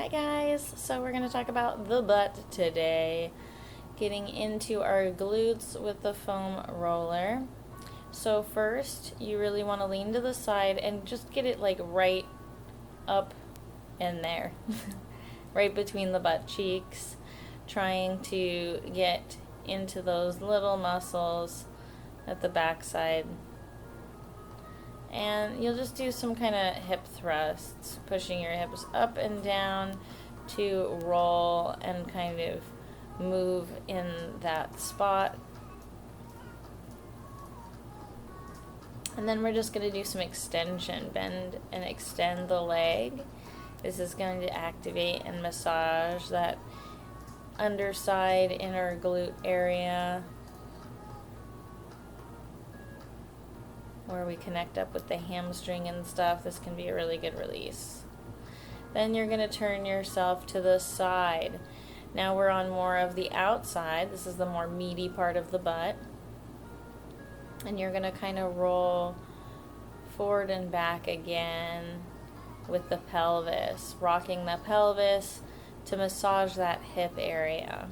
Hi guys, so we're going to talk about the butt today, getting into our glutes with the foam roller. So first, you really want to lean to the side and just get it like right up in there, right between the butt cheeks, trying to get into those little muscles at the backside. And you'll just do some kind of hip thrusts, pushing your hips up and down to roll and kind of move in that spot. And then we're just going to do some extension, bend and extend the leg. This is going to activate and massage that underside inner glute area, where we connect up with the hamstring and stuff. This can be a really good release. Then you're going to turn yourself to the side. Now we're on more of the outside. This is the more meaty part of the butt. And you're going to kind of roll forward and back again with the pelvis, rocking the pelvis to massage that hip area,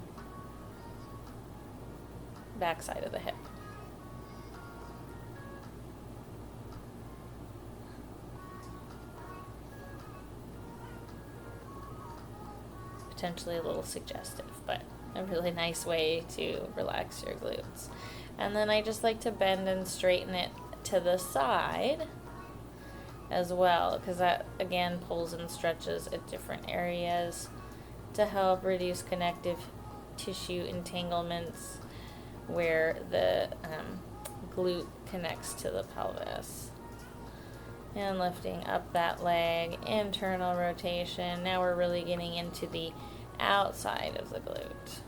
backside of the hip. Potentially a little suggestive, but a really nice way to relax your glutes. And then I just like to bend and straighten it to the side as well, because that again pulls and stretches at different areas to help reduce connective tissue entanglements where the glute connects to the pelvis. And lifting up that leg, internal rotation. Now we're really getting into the outside of the glute.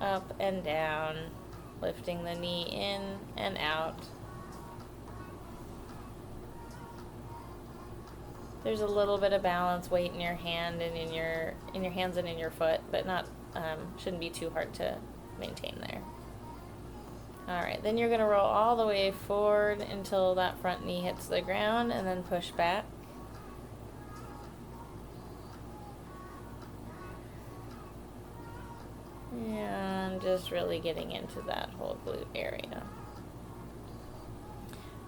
Up and down, lifting the knee in and out. There's a little bit of balance weight in your hand and in your hands and in your foot, but not shouldn't be too hard to maintain there. Alright, then you're going to roll all the way forward until that front knee hits the ground and then push back. And just really getting into that whole glute area.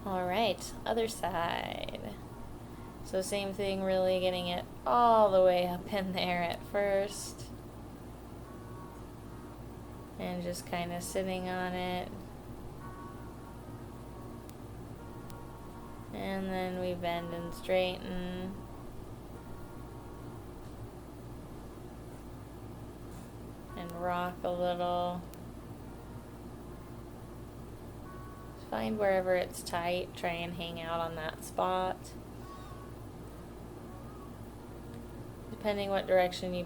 Alright, other side. So same thing, really getting it all the way up in there at first. And just kind of sitting on it. And then we bend and straighten. And rock a little. Find wherever it's tight, try and hang out on that spot. Depending what direction you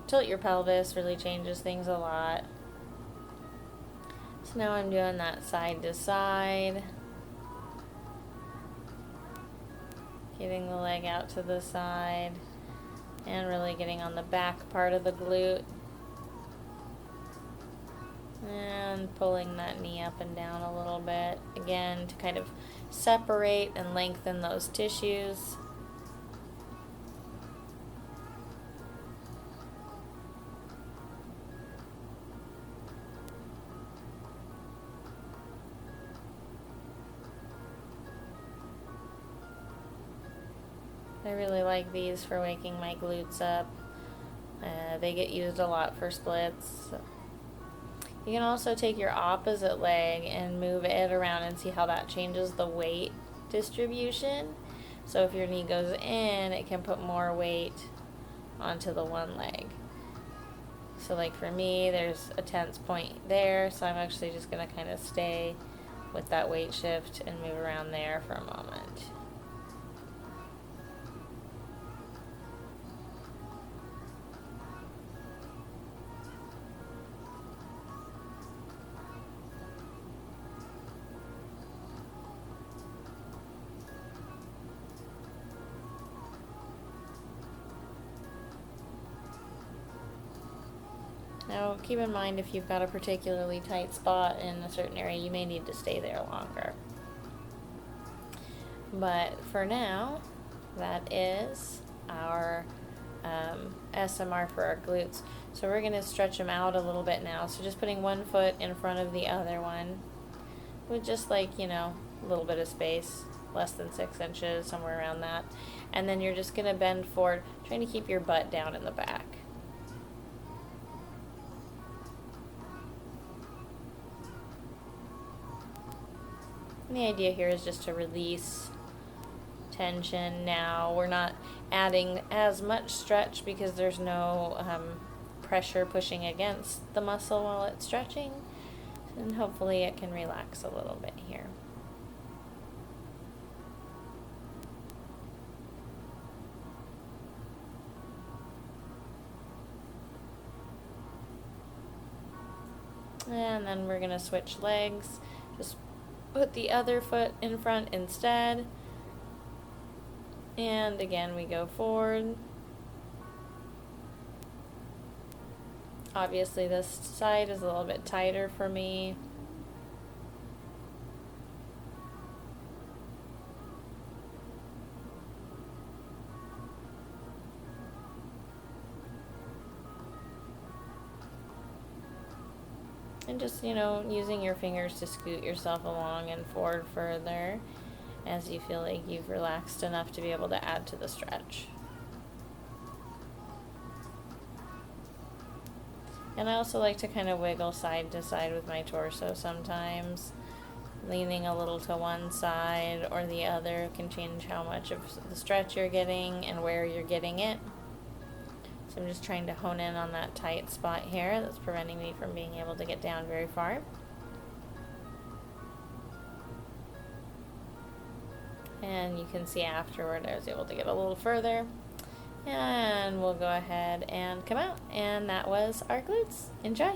tilt your pelvis really changes things a lot. So now I'm doing that side to side. Getting the leg out to the side and really getting on the back part of the glute. And pulling that knee up and down a little bit. Again, to kind of separate and lengthen those tissues. I really like these for waking my glutes up. They get used a lot for splits. You can also take your opposite leg and move it around and see how that changes the weight distribution. So if your knee goes in, it can put more weight onto the one leg. So like for me, there's a tense point there, so I'm actually just going to kind of stay with that weight shift and move around there for a moment. Now, keep in mind if you've got a particularly tight spot in a certain area, you may need to stay there longer. But for now, that is our SMR for our glutes. So we're going to stretch them out a little bit now. So just putting one foot in front of the other one with just like, you know, a little bit of space, less than 6 inches, somewhere around that. And then you're just going to bend forward, trying to keep your butt down in the back. And the idea here is just to release tension now. We're not adding as much stretch because there's no pressure pushing against the muscle while it's stretching. And hopefully it can relax a little bit here. And then we're going to switch legs. Just put the other foot in front instead. And again, we go forward. Obviously, this side is a little bit tighter for me. And just, you know, using your fingers to scoot yourself along and forward further as you feel like you've relaxed enough to be able to add to the stretch. And I also like to kind of wiggle side to side with my torso sometimes. Leaning a little to one side or the other can change how much of the stretch you're getting and where you're getting it. So I'm just trying to hone in on that tight spot here that's preventing me from being able to get down very far. And you can see afterward I was able to get a little further. And we'll go ahead and come out. And that was our glutes. Enjoy!